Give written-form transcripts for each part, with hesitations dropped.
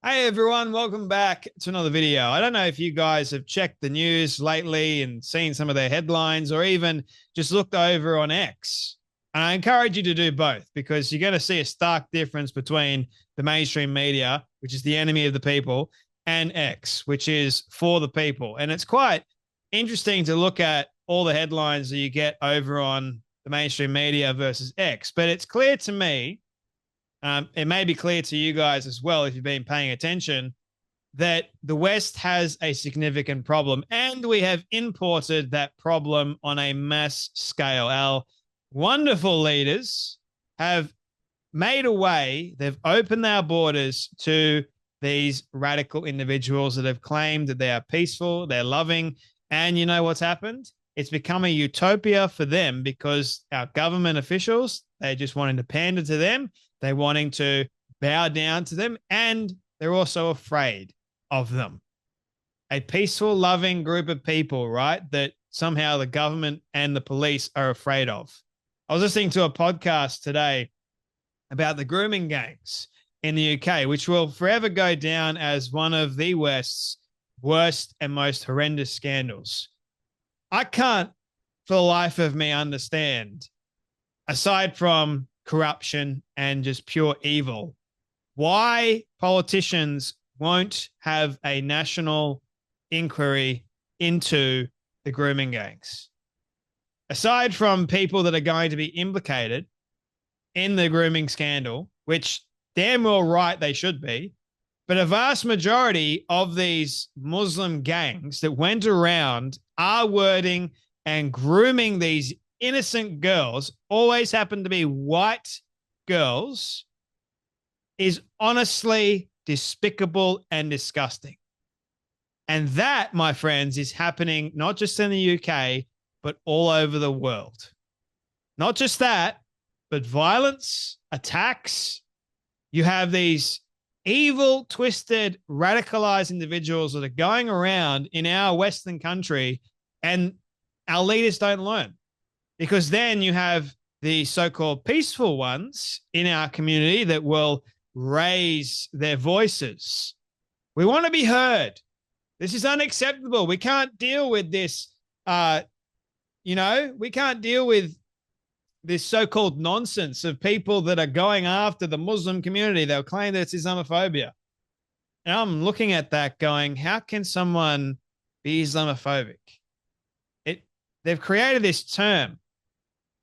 Hey everyone, welcome back to another video. I don't know if you guys have checked the news lately and seen some of their headlines or even just looked over on X. And I encourage you to do both because you're going to see a stark difference between the mainstream media, which is the enemy of the people, and X, which is for the people. And it's quite interesting to look at all the headlines that you get over on the mainstream media versus X. But it's clear to me, it may be clear to you guys as well if you've been paying attention, that the West has a significant problem, and we have imported that problem on a mass scale. Our wonderful leaders have made a way, they've opened our borders to these radical individuals that have claimed that they are peaceful, they're loving, and you know what's happened? It's become a utopia for them because our government officials, they're just wanting to pander to them. They're wanting to bow down to them, and they're also afraid of them. A peaceful, loving group of people, right? That somehow the government and the police are afraid of. I was listening to a podcast today about the grooming gangs in the UK, which will forever go down as one of the West's worst and most horrendous scandals. I can't, for the life of me, understand, aside from corruption and just pure evil, why politicians won't have a national inquiry into the grooming gangs. Aside from people that are going to be implicated in the grooming scandal, which damn well right they should be, but a vast majority of these Muslim gangs that went around R-wording and grooming these innocent girls, always happen to be white girls, is honestly despicable and disgusting. And that, my friends, is happening not just in the UK, but all over the world. Not just that, but violence, attacks. You have these evil, twisted, radicalized individuals that are going around in our Western country, and our leaders don't learn. Because then you have the so-called peaceful ones in our community that will raise their voices. We want to be heard. This is unacceptable. We can't deal with this. We can't deal with this so-called nonsense of people that are going after the Muslim community. They'll claim that it's Islamophobia. And I'm looking at that going, how can someone be Islamophobic? They've created this term,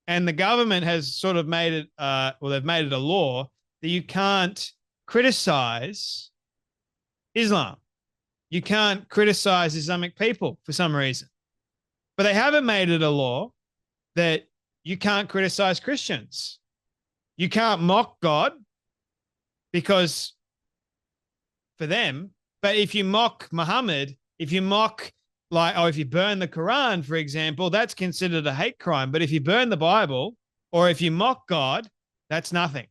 and the government has sort of made it, they've made it a law that you can't criticize Islam. You can't criticize Islamic people for some reason. But they haven't made it a law that you can't criticize Christians. You can't mock God because for them, but if you mock Muhammad, if you mock if you burn the Quran, for example, that's considered a hate crime. But if you burn the Bible or if you mock God, that's nothing.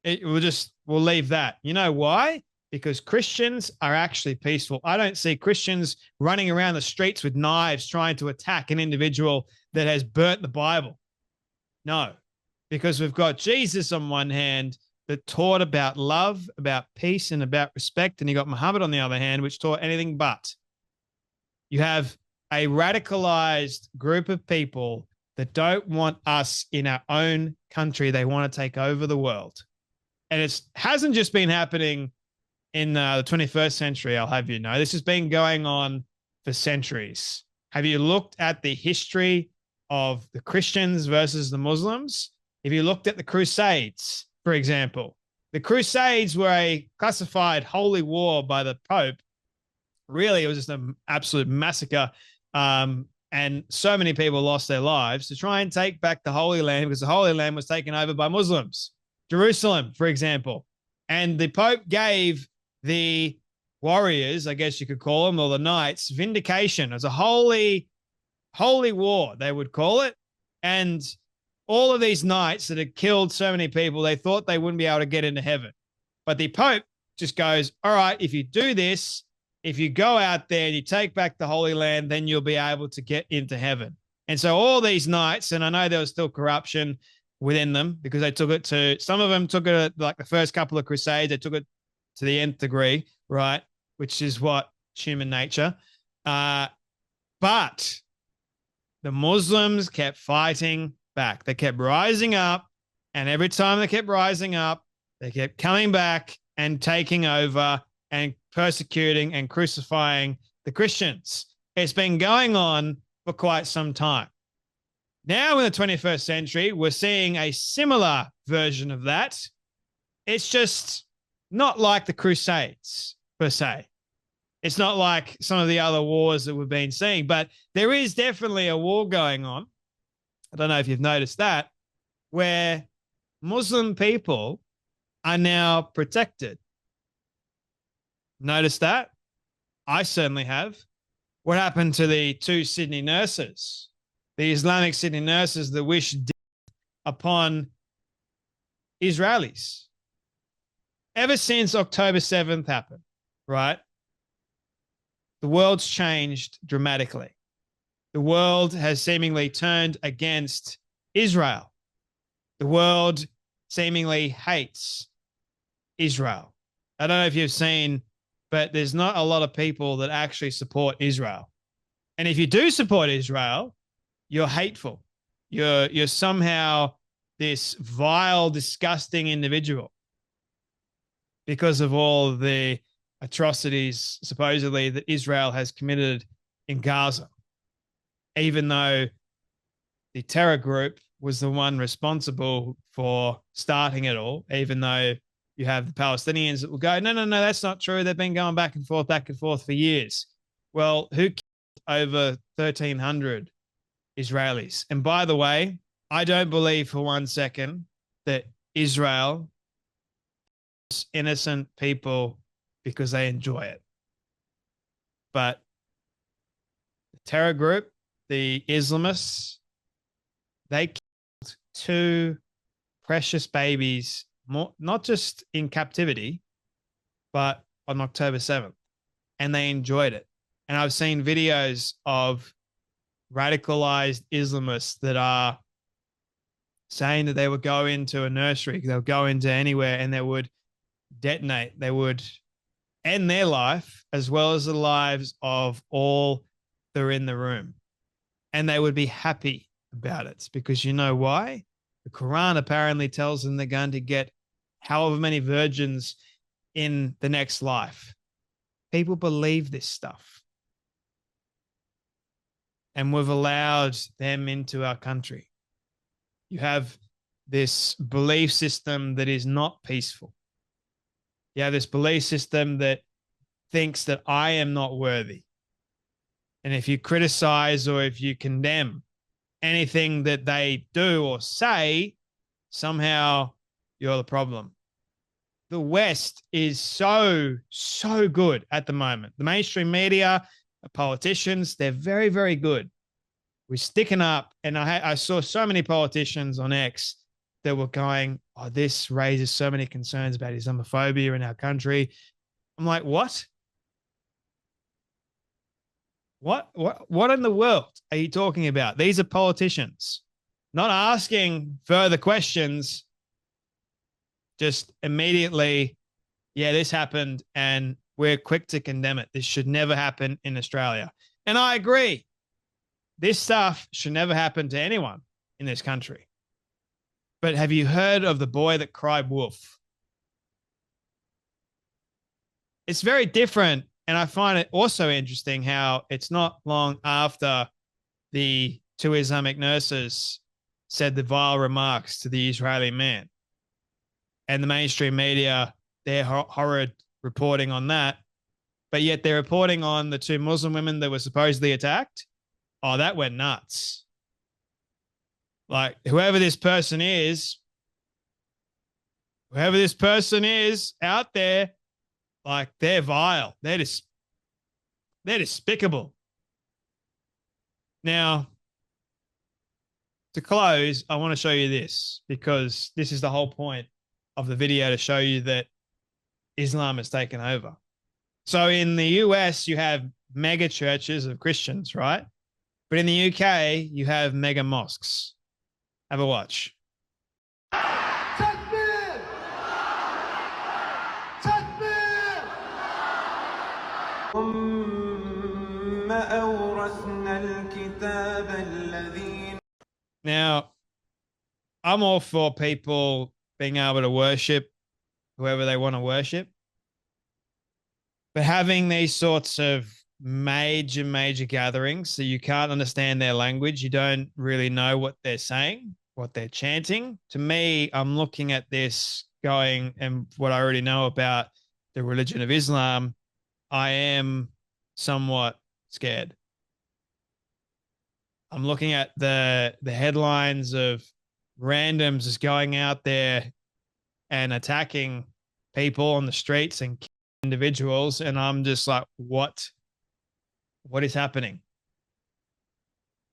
We'll leave that. You know why? Because Christians are actually peaceful. I don't see Christians running around the streets with knives trying to attack an individual that has burnt the Bible. No, because we've got Jesus on one hand that taught about love, about peace, and about respect. And you got Muhammad on the other hand, which taught anything but. You have a radicalized group of people that don't want us in our own country. They want to take over the world. And it hasn't just been happening in the 21st century, I'll have you know. This has been going on for centuries. Have you looked at the history of the Christians versus the Muslims? If you looked at the Crusades, for example, the Crusades were a classified holy war by the Pope. Really, it was just an absolute massacre. And so many people lost their lives to try and take back the Holy Land because the Holy Land was taken over by Muslims. Jerusalem, for example. And the Pope gave the warriors, I guess you could call them, or the knights, vindication. It was a holy war, they would call it. And all of these knights that had killed so many people, they thought they wouldn't be able to get into heaven. But the Pope just goes, all right, if you do this, if you go out there and you take back the Holy Land, then you'll be able to get into heaven. And so all these knights, and I know there was still corruption within them because they took it to, some of them took it like the first couple of crusades, they took it to the nth degree, right? Which is what human nature. But the Muslims kept fighting back. They kept rising up. And every time they kept rising up, they kept coming back and taking over and persecuting and crucifying the Christians. It's been going on for quite some time. Now in the 21st century, we're seeing a similar version of that. It's just not like the Crusades, per se. It's not like some of the other wars that we've been seeing, but there is definitely a war going on. I don't know if you've noticed that, where Muslim people are now protected. Notice that? I certainly have. What happened to the two Sydney nurses, the Islamic Sydney nurses that wished death upon Israelis? Ever since October 7th happened, right? The world's changed dramatically. The world has seemingly turned against Israel. The world seemingly hates Israel. I don't know if you've seen, but there's not a lot of people that actually support Israel. And if you do support Israel, you're hateful. You're somehow this vile, disgusting individual because of all the atrocities supposedly that Israel has committed in Gaza, even though the terror group was the one responsible for starting it all, even though you have the Palestinians that will go, no, that's not true. They've been going back and forth for years. Well, who killed over 1,300 Israelis? And by the way, I don't believe for one second that Israel is innocent people because they enjoy it. But the terror group, the Islamists, they killed two precious babies, not just in captivity, but on October 7th. And they enjoyed it. And I've seen videos of radicalized Islamists that are saying that they would go into a nursery, they'll go into anywhere, and they would detonate. They would end their life as well as the lives of all that are in the room. And they would be happy about it because you know why? The Quran apparently tells them they're going to get however many virgins in the next life. People believe this stuff. And we've allowed them into our country. You have this belief system that is not peaceful. You have this belief system that thinks that I am not worthy. And if you criticize or if you condemn anything that they do or say, somehow you're the problem. The West is so good at the moment. The mainstream media, the politicians, they're very, very good. We're sticking up. And I saw so many politicians on X that were going, oh, this raises so many concerns about Islamophobia in our country. I'm like, what? What in the world are you talking about? These are politicians not asking further questions, just immediately, yeah, this happened and we're quick to condemn it. This should never happen in Australia. And I agree. This stuff should never happen to anyone in this country. But have you heard of the boy that cried wolf? It's very different. And I find it also interesting how it's not long after the two Islamic nurses said the vile remarks to the Israeli man. And the mainstream media, they're horrid reporting on that. But yet they're reporting on the two Muslim women that were supposedly attacked. Oh, that went nuts. Like, whoever this person is out there, like, they're vile. They're despicable. Now, to close, I want to show you this because this is the whole point of the video, to show you that Islam has taken over. So in the US, you have mega churches of Christians, right? But in the UK, you have mega mosques. Have a watch. Takbir! Takbir! Now, I'm all for people being able to worship whoever they want to worship, but having these sorts of major gatherings so you can't understand their language, you don't really know what they're saying, what they're chanting. To me, I'm looking at this going, and what I already know about the religion of Islam, I am somewhat scared. I'm looking at the headlines of randoms just going out there and attacking people on the streets and individuals, and I'm just like, what is happening?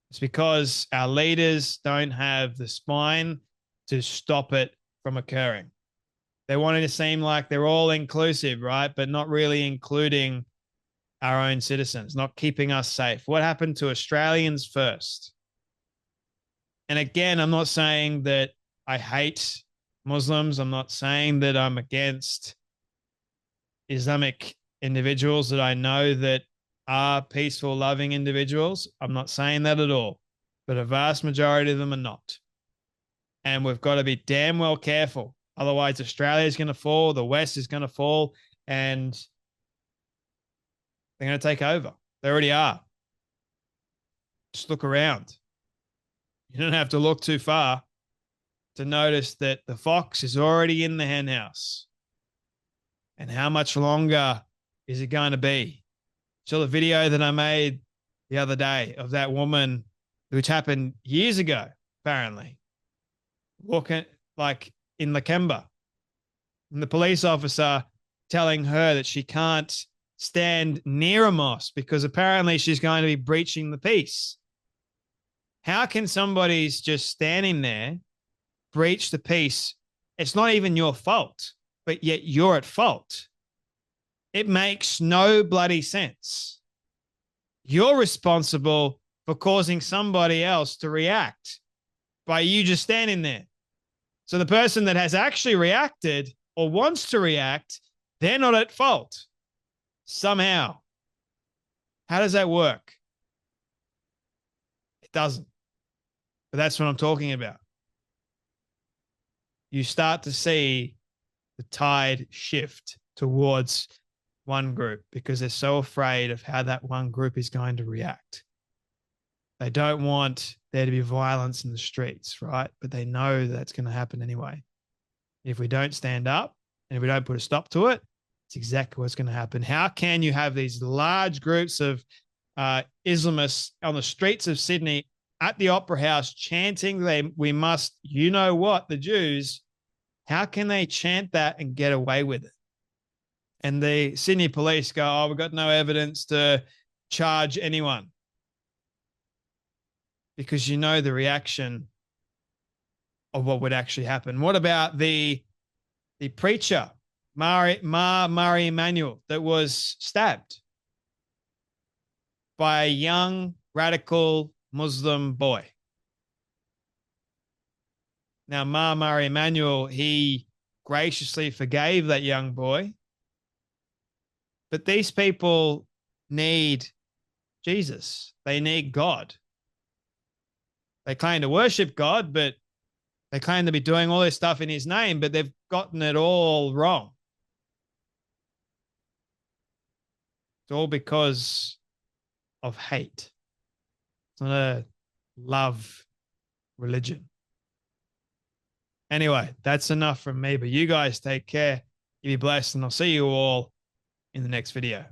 It's because our leaders don't have the spine to stop it from occurring. They want it to seem like they're all inclusive, right? But not really including our own citizens, not keeping us safe. What happened to Australians first? And again, I'm not saying that I hate Muslims. I'm not saying that I'm against Islamic individuals that I know that are peaceful, loving individuals. I'm not saying that at all, but a vast majority of them are not. And we've got to be damn well careful. Otherwise, Australia is going to fall, the West is going to fall, and they're going to take over. They already are. Just look around. You don't have to look too far to notice that the fox is already in the hen house. And how much longer is it going to be? So the video that I made the other day of that woman, which happened years ago, apparently, walking like in Lakemba, and the police officer telling her that she can't stand near a mosque because apparently she's going to be breaching the peace. How can somebody's just standing there breach the peace? It's not even your fault, but yet you're at fault. It makes no bloody sense. You're responsible for causing somebody else to react by you just standing there. So the person that has actually reacted or wants to react, they're not at fault somehow. How does that work? It doesn't. But that's what I'm talking about. You start to see the tide shift towards one group because they're so afraid of how that one group is going to react. They don't want there to be violence in the streets, right? But they know that's going to happen anyway. If we don't stand up and if we don't put a stop to it, it's exactly what's going to happen. How can you have these large groups of Islamists on the streets of Sydney at the Opera House chanting, we must, you know what, the Jews, how can they chant that and get away with it? And the Sydney police go, oh, we've got no evidence to charge anyone. Because you know the reaction of what would actually happen. What about the preacher, Murray Emanuel, that was stabbed by a young radical Muslim boy? Now, Murray Emanuel, he graciously forgave that young boy. But these people need Jesus. They need God. They claim to worship God, but they claim to be doing all this stuff in his name, but they've gotten it all wrong. It's all because of hate. It's not a love religion. Anyway, that's enough from me, but you guys take care. You be blessed, and I'll see you all in the next video.